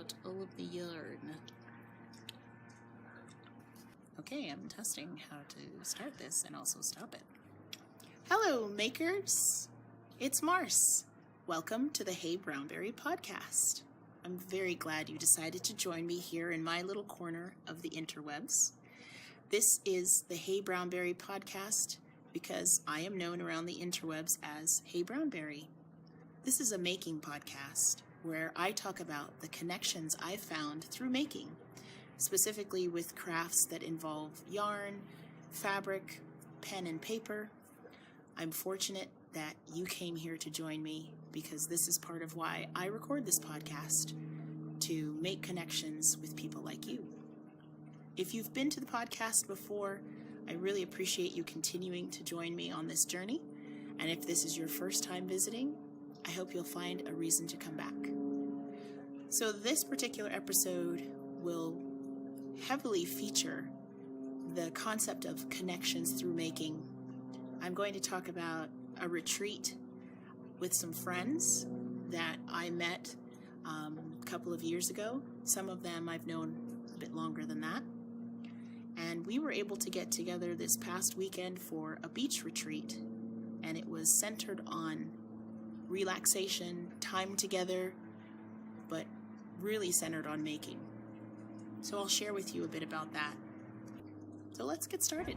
out all of the yarn. Okay, I'm testing how to start this and also stop it. Hello, makers! It's Marce. Welcome to the heyBrownBerry podcast. I'm very glad you decided to join me here in my little corner of the interwebs. This is the heyBrownBerry podcast because I am known around the interwebs as heyBrownBerry. This is a making podcast where I talk about the connections I've found through making, specifically with crafts that involve yarn, fabric, pen, and paper. I'm fortunate that you came here to join me because this is part of why I record this podcast, to make connections with people like you. If you've been to the podcast before, I really appreciate you continuing to join me on this journey. And if this is your first time visiting, I hope you'll find a reason to come back. So this particular episode will heavily feature the concept of connections through making. I'm going to talk about a retreat with some friends that I met a couple of years ago. Some of them I've known a bit longer than that. And we were able to get together this past weekend for a beach retreat. And it was centered on relaxation, time together, but really centered on making. So I'll share with you a bit about that. So let's get started.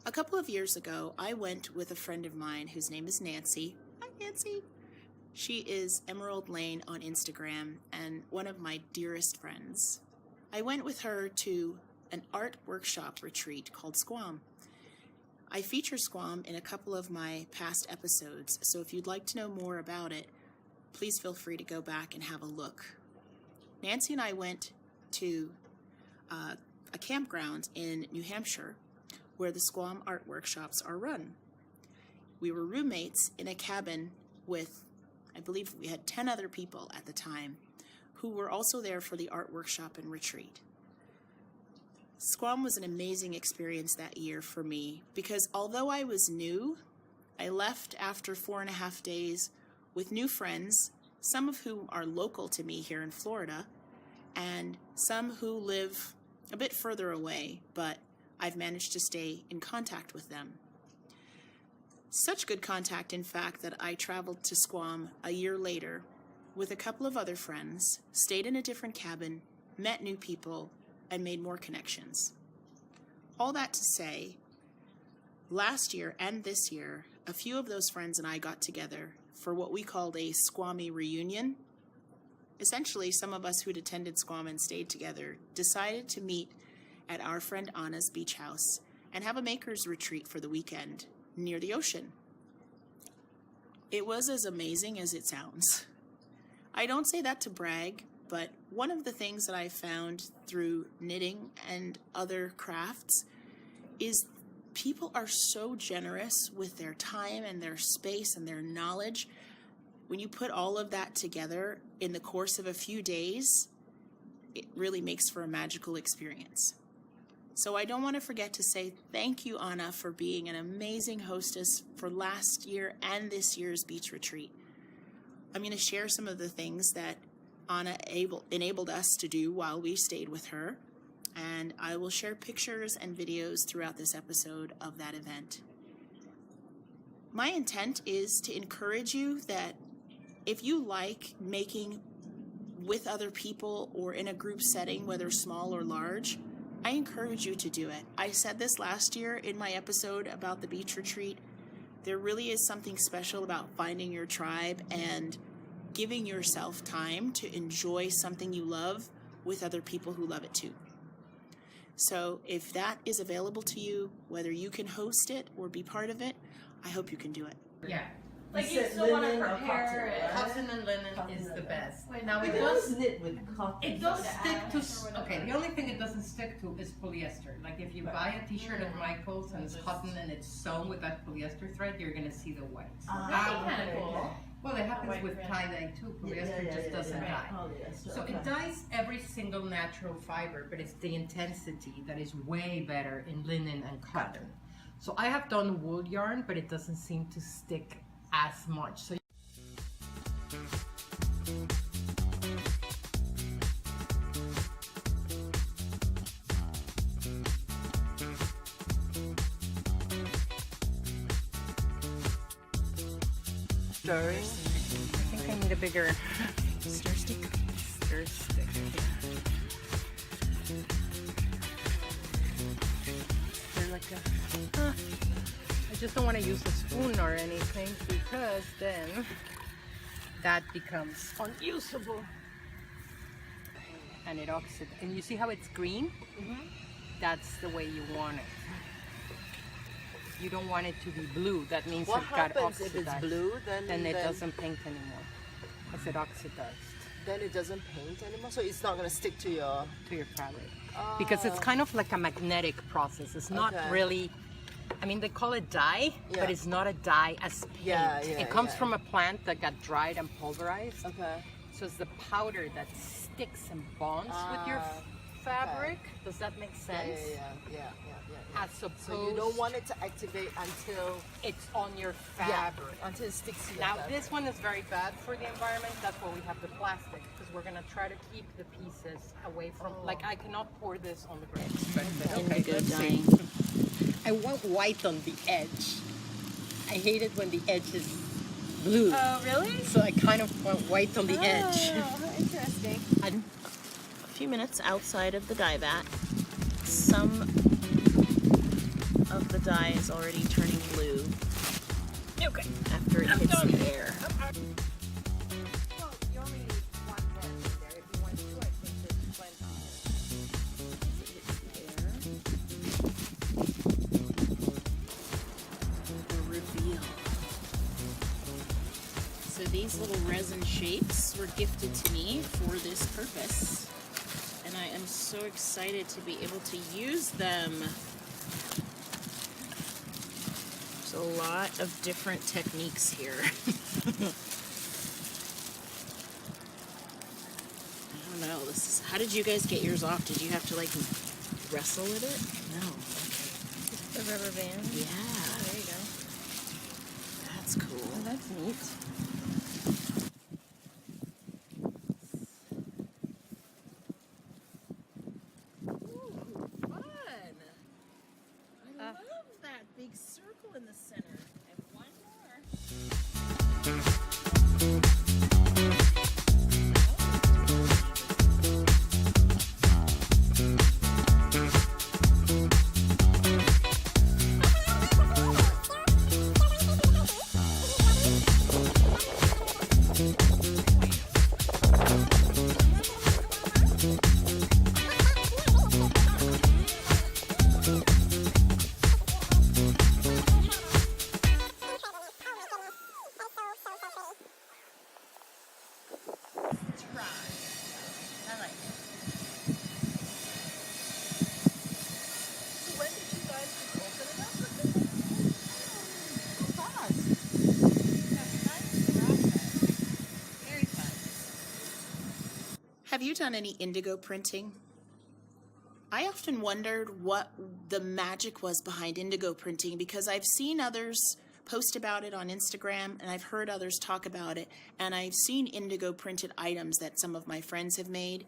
A couple of years ago, I went with a friend of mine whose name is Nancy. Hi, Nancy. She is Emerald Lane on Instagram and one of my dearest friends. I went with her to an art workshop retreat called Squam. I feature Squam in a couple of my past episodes, so if you'd like to know more about it, please feel free to go back and have a look. Nancy and I went to a campground in New Hampshire where the Squam art workshops are run. We were roommates in a cabin with, I believe we had 10 other people at the time who were also there for the art workshop and retreat. Squam was an amazing experience that year for me because although I was new, I left after 4.5 days with new friends, some of whom are local to me here in Florida, and some who live a bit further away, but I've managed to stay in contact with them. Such good contact, in fact, that I traveled to Squam a year later with a couple of other friends, stayed in a different cabin, met new people, and made more connections. All that to say, last year and this year, a few of those friends and I got together for what we called a Squammy reunion. Essentially, some of us who'd attended Squam and stayed together decided to meet at our friend Anna's beach house and have a maker's retreat for the weekend near the ocean. It was as amazing as it sounds. I don't say that to brag, but one of the things that I found through knitting and other crafts is people are so generous with their time and their space and their knowledge. When you put all of that together in the course of a few days, it really makes for a magical experience. So I don't want to forget to say thank you, Anna, for being an amazing hostess for last year and this year's beach retreat. I'm going to share some of the things that Anna enabled us to do while we stayed with her, and I will share pictures and videos throughout this episode of that event. My intent is to encourage you that if you like making with other people or in a group setting, whether small or large, I encourage you to do it. I said this last year in my episode about the beach retreat. There really is something special about finding your tribe and giving yourself time to enjoy something you love with other people who love it too. So if that is available to you, whether you can host it or be part of it, I hope you can do it. Yeah. Like you still want to prepare it. Cotton and linen is the best. Wait, Now we it can does knit with cotton. It does To stick add to. or Okay, whatever. the only thing it doesn't stick to is polyester. Like if you buy a T-shirt at Michael's and it's cotton and it's sewn with that polyester thread, you're gonna see the whites. That'd be kind of cool. Well, it happens with tie-dye too. Polyester just doesn't dye. So it dyes every single natural fiber, but it's the intensity that is way better in linen and cotton. So I have done wool yarn, but it doesn't seem to stick as much. So Stirring. I think I need a bigger Stir stick. stir stick. They're like a, I just don't want to use a spoon or anything because then that becomes unusable. And it oxidates. And you see how it's green? That's the way you want it. You don't want it to be blue. That means What it got happens oxidized. if it's blue? Then it doesn't paint anymore because it oxidized Then it doesn't paint anymore, so it's not gonna stick to your. to your fabric. Because it's kind of like a magnetic process. It's not Okay. really, I mean, they call it dye, Yeah. but it's not a dye as paint. Yeah, it comes yeah. from a plant that got dried and pulverized. Okay. So it's the powder that sticks and bonds with your fabric. Does that make sense? Yeah. As opposed, So you don't want it to activate until it's on your fabric. until it sticks to your Now fabric. this one is very bad for the environment. That's why we have the plastic, because we're gonna try to keep the pieces away from. Like I cannot pour this on the ground. Indigo let's see. dyeing. I want white on the edge. I hate it when the edge is blue. Oh, really? So I kind of want white on the edge. Oh, interesting. A few minutes outside of the dye vat, some of the dye is already turning blue. Okay. After it hits the air. Well, you only need one blend in there. If you want two, I think there's plenty. The reveal. So these little resin shapes were gifted to me for this purpose, and I am so excited to be able to use them. There's a lot of different techniques here. I don't know. This is. How did you guys get yours off? Did you have to like wrestle with it? No. The rubber band. Yeah. Oh, there you go. That's cool. Oh, that's neat. Fun! I love that big circle in the center. I have one more. I like it. So when did you guys just open it up? So fast. Very fun. Have you done any indigo printing? I often wondered what the magic was behind indigo printing because I've seen others post about it on Instagram and I've heard others talk about it, and I've seen indigo printed items that some of my friends have made.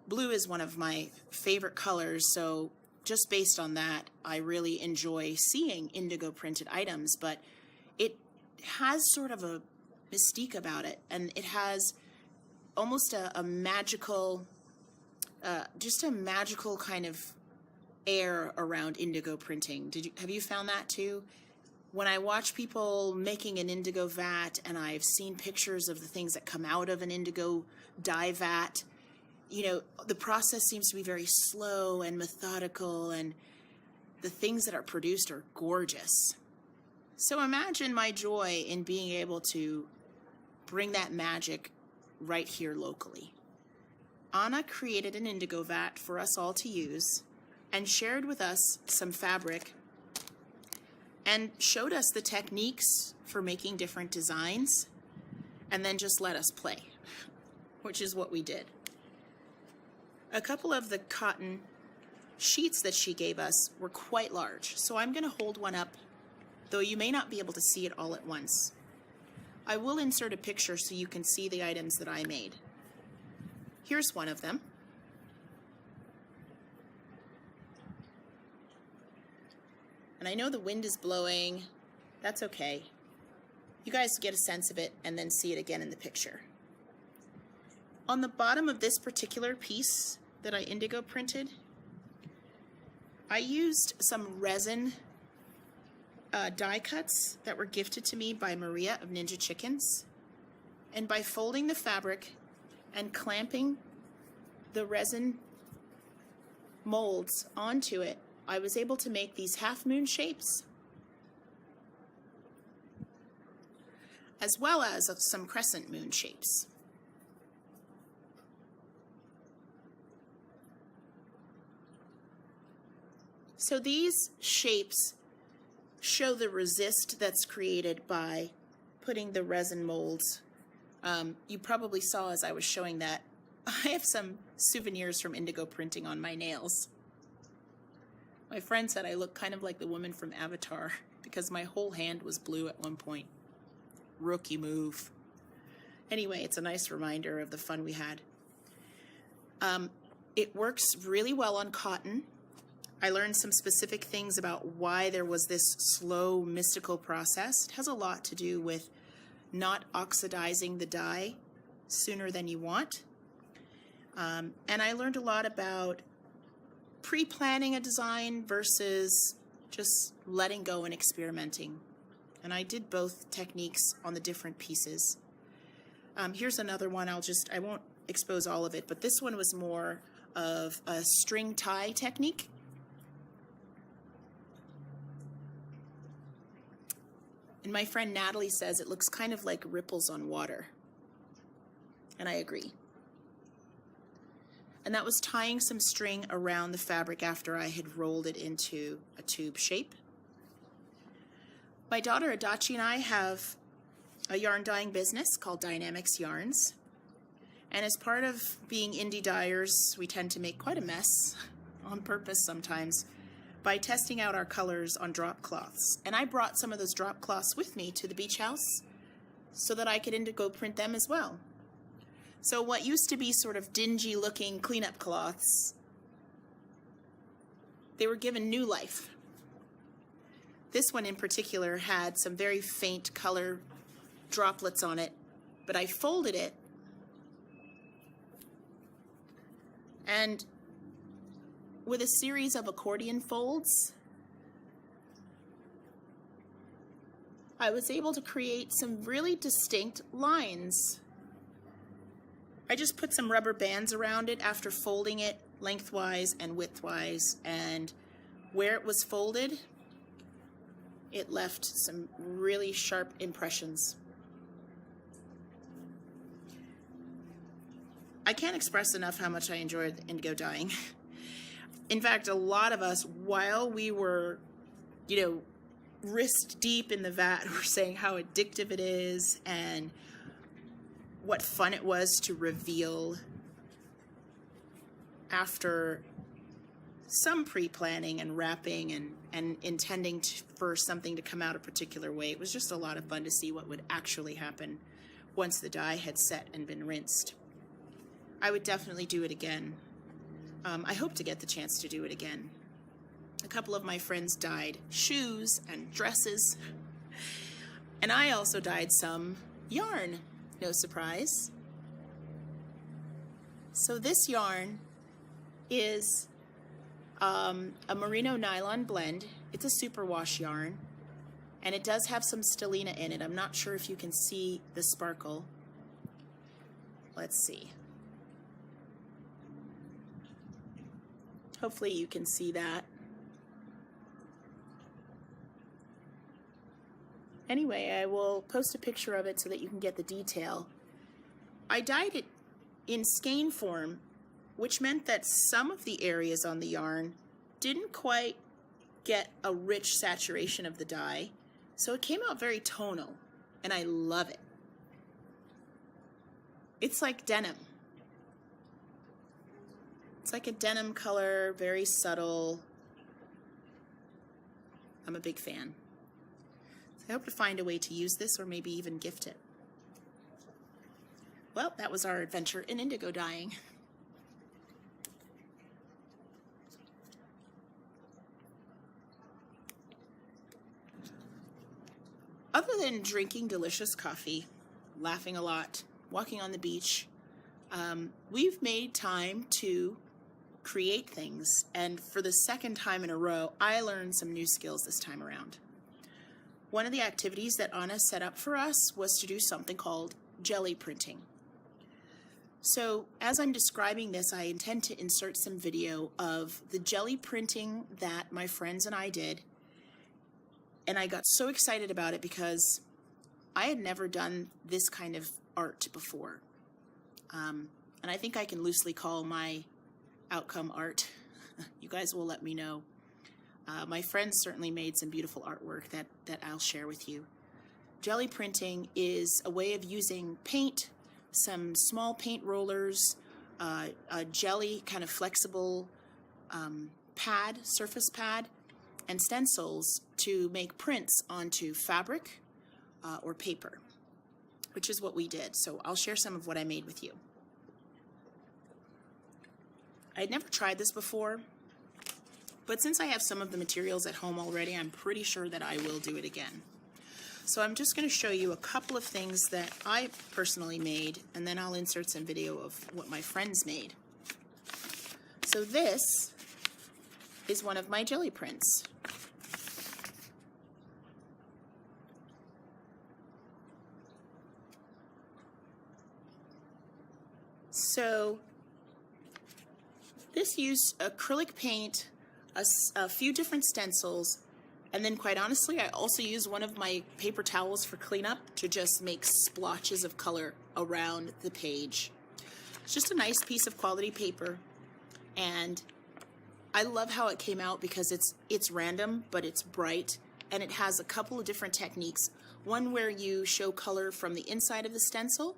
Blue is one of my favorite colors, so just based on that, I really enjoy seeing indigo printed items, but it has sort of a mystique about it, and it has almost a magical, just a magical kind of air around indigo printing. Have you found that too? When I watch people making an indigo vat, and I've seen pictures of the things that come out of an indigo dye vat, you know, the process seems to be very slow and methodical, and the things that are produced are gorgeous. So imagine my joy in being able to bring that magic right here locally. Anna created an indigo vat for us all to use and shared with us some fabric and showed us the techniques for making different designs. and then just let us play, which is what we did. A couple of the cotton sheets that she gave us were quite large, so I'm going to hold one up, though you may not be able to see it all at once. I will insert a picture so you can see the items that I made. Here's one of them. And I know the wind is blowing. That's okay. You guys get a sense of it and then see it again in the picture. On the bottom of this particular piece that I indigo printed, I used some resin die cuts that were gifted to me by Maria of Ninja Chickens. And by folding the fabric and clamping the resin molds onto it, I was able to make these half moon shapes, as well as some crescent moon shapes. So these shapes show the resist that's created by putting the resin molds. You probably saw as I was showing that, I have some souvenirs from indigo printing on my nails. My friend said I look kind of like the woman from Avatar because my whole hand was blue at one point. Rookie move. Anyway, it's a nice reminder of the fun we had. It works really well on cotton. I learned some specific things about why there was this slow, mystical process. It has a lot to do with not oxidizing the dye sooner than you want. And I learned a lot about pre-planning a design versus just letting go and experimenting. And I did both techniques on the different pieces. Here's another one. I won't expose all of it, but this one was more of a string tie technique. And my friend Natalie says it looks kind of like ripples on water. And I agree. And that was tying some string around the fabric after I had rolled it into a tube shape. My daughter Adachi and I have a yarn dyeing business called Dynamics Yarns. And as part of being indie dyers, we tend to make quite a mess, on purpose sometimes, by testing out our colors on drop cloths. And I brought some of those drop cloths with me to the beach house so that I could indigo print them as well. So what used to be sort of dingy looking cleanup cloths, they were given new life. This one in particular had some very faint color droplets on it, but I folded it and with a series of accordion folds, I was able to create some really distinct lines. I just put some rubber bands around it after folding it lengthwise and widthwise, and where it was folded, it left some really sharp impressions. I can't express enough how much I enjoyed indigo dyeing. In fact, a lot of us, while we were, wrist deep in the vat, were saying how addictive it is and what fun it was to reveal after some pre-planning and wrapping and intending for something to come out a particular way. It was just a lot of fun to see what would actually happen once the dye had set and been rinsed. I would definitely do it again. I hope to get the chance to do it again. A couple of my friends dyed shoes and dresses, and I also dyed some yarn, no surprise. So this yarn is a merino nylon blend. It's a superwash yarn, and it does have some stellina in it. I'm not sure if you can see the sparkle. Let's see. Hopefully you can see that. Anyway, I will post a picture of it so that you can get the detail. I dyed it in skein form, which meant that some of the areas on the yarn didn't quite get a rich saturation of the dye, so it came out very tonal, and I love it. It's like denim. It's like a denim color, very subtle. I'm a big fan. So I hope to find a way to use this or maybe even gift it. Well, that was our adventure in indigo dyeing. Other than drinking delicious coffee, laughing a lot, walking on the beach, we've made time to create things. And for the second time in a row, I learned some new skills this time around. One of the activities that Anna set up for us was to do something called gelli printing. So as I'm describing this, I intend to insert some video of the gelli printing that my friends and I did. And I got so excited about it because I had never done this kind of art before. And I think I can loosely call my outcome art. You guys will let me know. My friends certainly made some beautiful artwork that I'll share with you. Gelli printing is a way of using paint, some small paint rollers, a jelly kind of flexible pad, surface pad, and stencils to make prints onto fabric or paper, which is what we did. So I'll share some of what I made with you. I'd never tried this before, but since I have some of the materials at home already, I'm pretty sure that I will do it again. So I'm just going to show you a couple of things that I personally made, and then I'll insert some video of what my friends made. So this is one of my gelli prints. So this used acrylic paint, a few different stencils, and then quite honestly, I also used one of my paper towels for cleanup to just make splotches of color around the page. It's just a nice piece of quality paper, and I love how it came out because it's random, but it's bright, and it has a couple of different techniques. One where you show color from the inside of the stencil,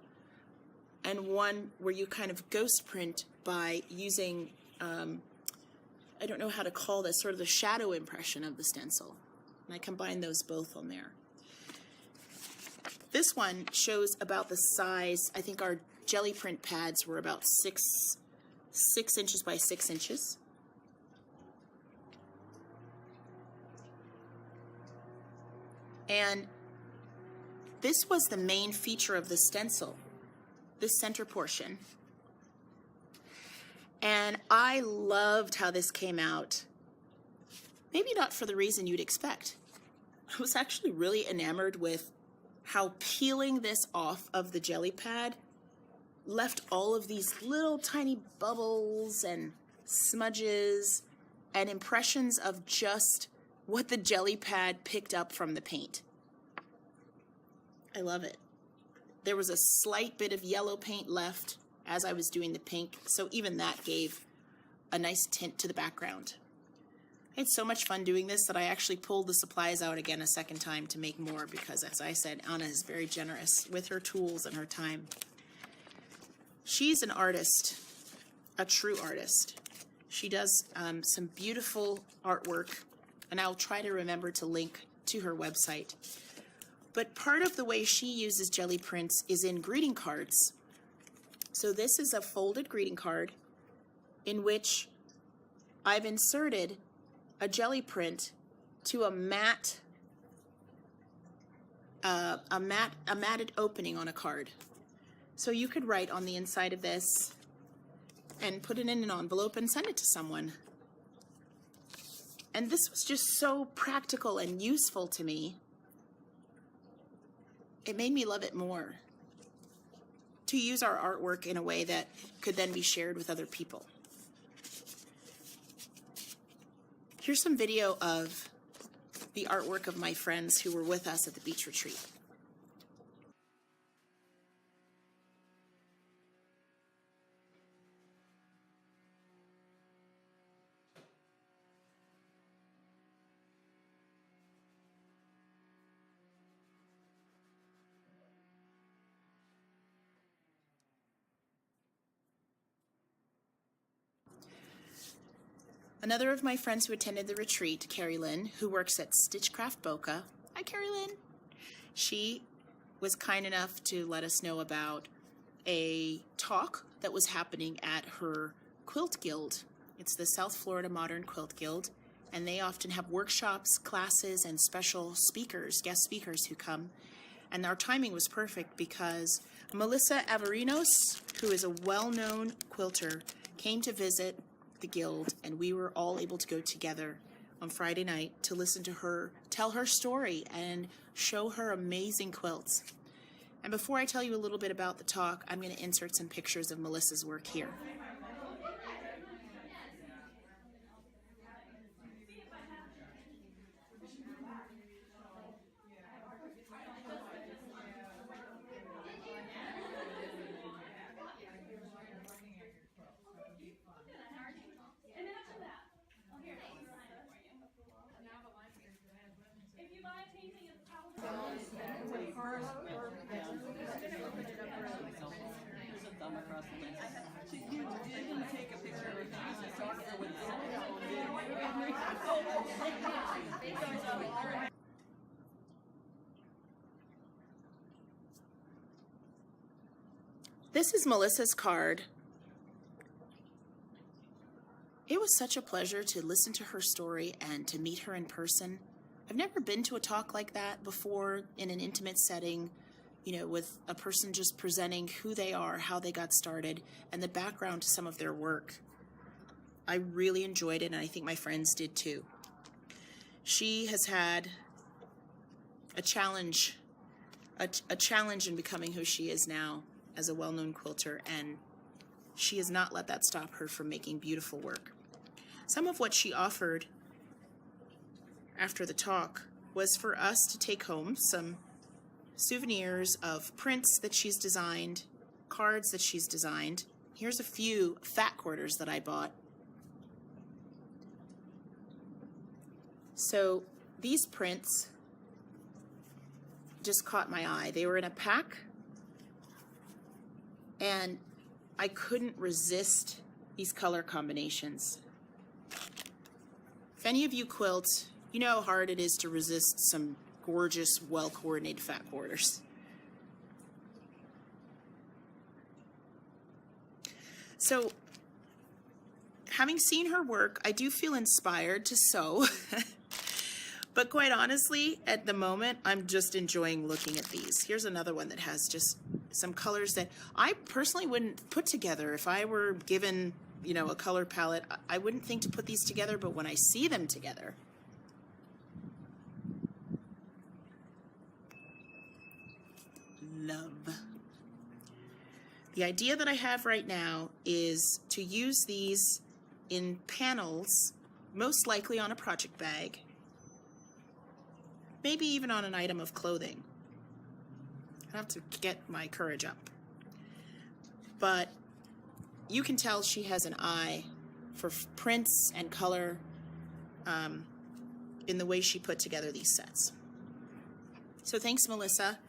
and one where you kind of ghost print by using, I don't know how to call this, sort of the shadow impression of the stencil. And I combined those both on there. This one shows about the size. I think our gelli print pads were about 6 inches by 6 inches. And this was the main feature of the stencil, this center portion. And I loved how this came out. Maybe not for the reason you'd expect. I was actually really enamored with how peeling this off of the gelli pad left all of these little tiny bubbles and smudges and impressions of just what the gelli pad picked up from the paint. I love it. There was a slight bit of yellow paint left as I was doing the pink, so even that gave a nice tint to the background. I had so much fun doing this that I actually pulled the supplies out again a second time to make more because, as I said, Anna is very generous with her tools and her time. She's an artist, a true artist. She does some beautiful artwork, and I'll try to remember to link to her website. But part of the way she uses gelli prints is in greeting cards. So this is a folded greeting card in which I've inserted a gelli print to a matted opening on a card. So you could write on the inside of this and put it in an envelope and send it to someone. And this was just so practical and useful to me. It made me love it more to use our artwork in a way that could then be shared with other people. Here's some video of the artwork of my friends who were with us at the beach retreat. Another of my friends who attended the retreat, Carrie Lynn, who works at Stitchcraft Boca. Hi, Carrie Lynn. She was kind enough to let us know about a talk that was happening at her quilt guild. It's the South Florida Modern Quilt Guild, and they often have workshops, classes, and special speakers, guest speakers who come. And our timing was perfect because Melissa Averinos, who is a well-known quilter, came to visit the guild, and we were all able to go together on Friday night to listen to her tell her story and show her amazing quilts. And before I tell you a little bit about the talk, I'm going to insert some pictures of Melissa's work here. This is Melissa's card. It was such a pleasure to listen to her story and to meet her in person. I've never been to a talk like that before in an intimate setting, you know, with a person just presenting who they are, how they got started, and the background to some of their work. I really enjoyed it, and I think my friends did too. She has had a challenge in becoming who she is now as a well-known quilter, and she has not let that stop her from making beautiful work. Some of what she offered after the talk was for us to take home some souvenirs of prints that she's designed, cards that she's designed. Here's a few fat quarters that I bought. So these prints just caught my eye. They were in a pack, and I couldn't resist these color combinations. If any of you quilt, you know how hard it is to resist some gorgeous, well-coordinated fat quarters. So, having seen her work, I do feel inspired to sew. But quite honestly, at the moment, I'm just enjoying looking at these. Here's another one that has just some colors that I personally wouldn't put together. If I were given, you know, a color palette, I wouldn't think to put these together, but when I see them together, love. The idea that I have right now is to use these in panels, most likely on a project bag, maybe even on an item of clothing. I have to get my courage up. But you can tell she has an eye for prints and color in the way she put together these sets. So thanks, Melissa.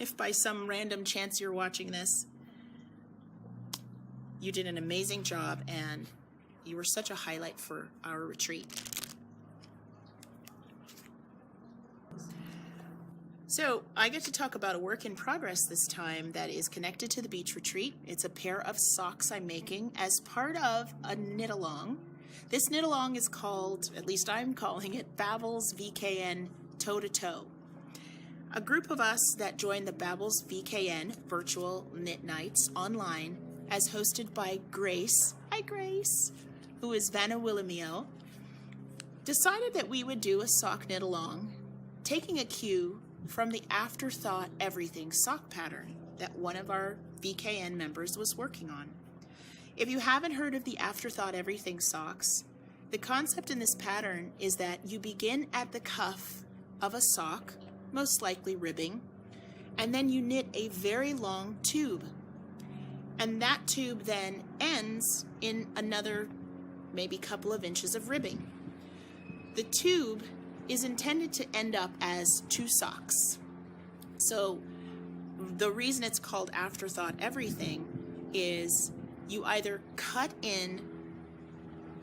If by some random chance you're watching this, you did an amazing job, and you were such a highlight for our retreat. So I get to talk about a work in progress this time that is connected to the beach retreat. It's a pair of socks I'm making as part of a knit-along. This knit-along is called, at least I'm calling it, Babel's VKN Toe to Toe. A group of us that joined the Babel's VKN virtual knit nights online, as hosted by Grace, hi Grace, who is Vanna Willemio, decided that we would do a sock knit-along, taking a cue from the Afterthought Everything sock pattern that one of our VKN members was working on. If you haven't heard of the Afterthought Everything socks, the concept in this pattern is that you begin at the cuff of a sock, most likely ribbing, and then you knit a very long tube. And that tube then ends in another maybe couple of inches of ribbing. The tube is intended to end up as two socks. So the reason it's called Afterthought Everything is you either cut in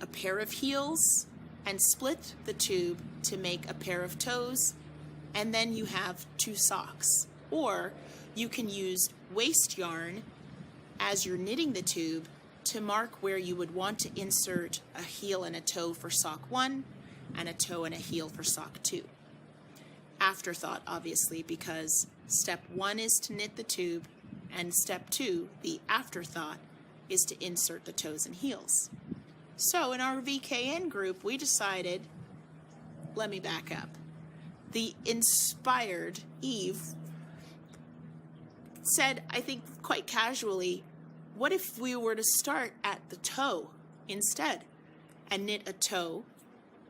a pair of heels and split the tube to make a pair of toes, and then you have 2 socks. Or you can use waste yarn as you're knitting the tube to mark where you would want to insert a heel and a toe for sock 1 and a toe and a heel for sock 2. Afterthought, obviously, because step 1 is to knit the tube, and step 2, the afterthought, is to insert the toes and heels. So in our VKN group, we decided, let me back up. The inspired Eve said, I think quite casually, what if we were to start at the toe instead and knit a toe,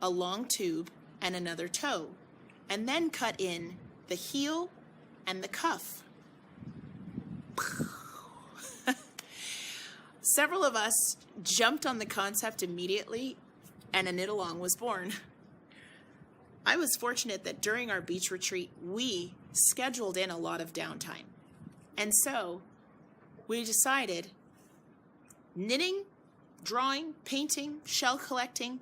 a long tube, and another toe, and then cut in the heel and the cuff. Several of us jumped on the concept immediately, and a knit along was born. I was fortunate that during our beach retreat, we scheduled in a lot of downtime. And so we decided knitting, drawing, painting, shell collecting,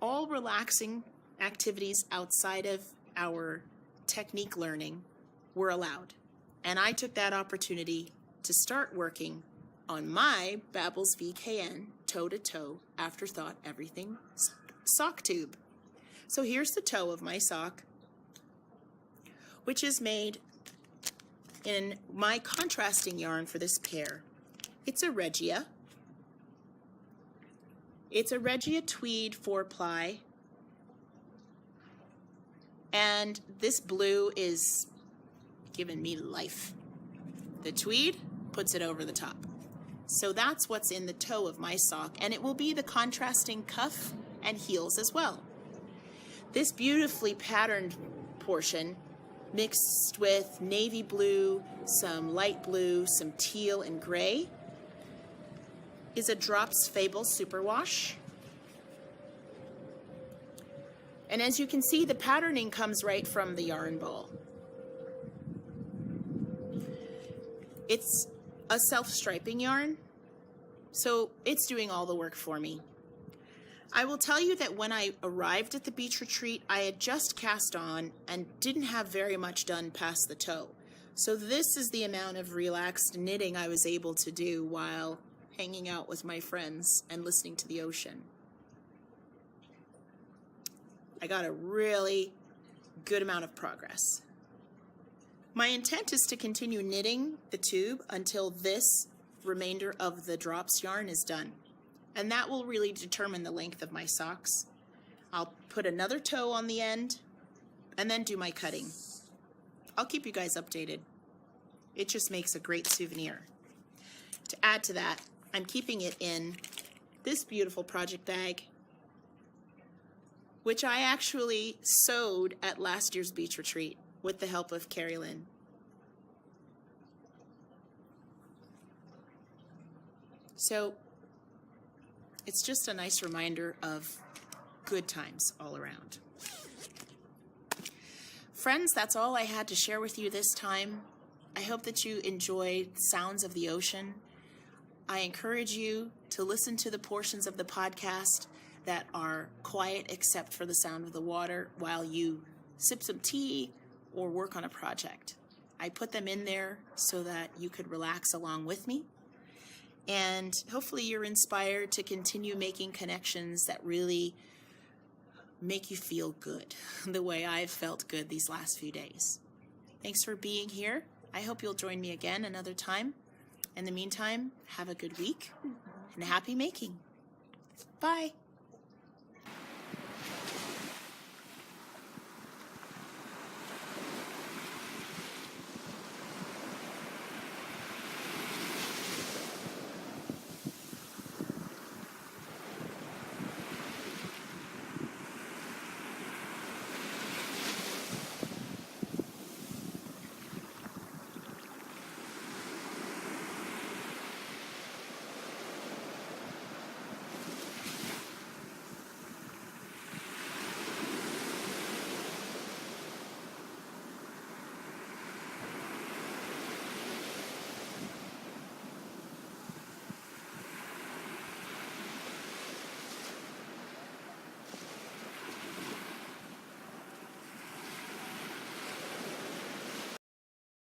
all relaxing activities outside of our technique learning were allowed. And I took that opportunity to start working on my Babbles VKN toe-to-toe afterthought everything sock tube. So here's the toe of my sock, which is made in my contrasting yarn for this pair. It's a Regia. It's a Regia tweed 4-ply. And this blue is giving me life. The tweed puts it over the top. So that's what's in the toe of my sock, and it will be the contrasting cuff and heels as well. This beautifully patterned portion, mixed with navy blue, some light blue, some teal and gray, is a Drops Fable Superwash. And as you can see, the patterning comes right from the yarn ball. It's a self-striping yarn, so it's doing all the work for me. I will tell you that when I arrived at the beach retreat, I had just cast on and didn't have very much done past the toe. So this is the amount of relaxed knitting I was able to do while hanging out with my friends and listening to the ocean. I got a really good amount of progress. My intent is to continue knitting the tube until this remainder of the drops yarn is done. And that will really determine the length of my socks. I'll put another toe on the end and then do my cutting. I'll keep you guys updated. It just makes a great souvenir. To add to that, I'm keeping it in this beautiful project bag, which I actually sewed at last year's beach retreat with the help of Carrie Lynn. So it's just a nice reminder of good times all around. Friends, that's all I had to share with you this time. I hope that you enjoy sounds of the ocean. I encourage you to listen to the portions of the podcast that are quiet except for the sound of the water while you sip some tea or work on a project. I put them in there so that you could relax along with me. And hopefully you're inspired to continue making connections that really make you feel good, the way I've felt good these last few days. Thanks for being here. I hope you'll join me again another time. In the meantime, have a good week and happy making. Bye.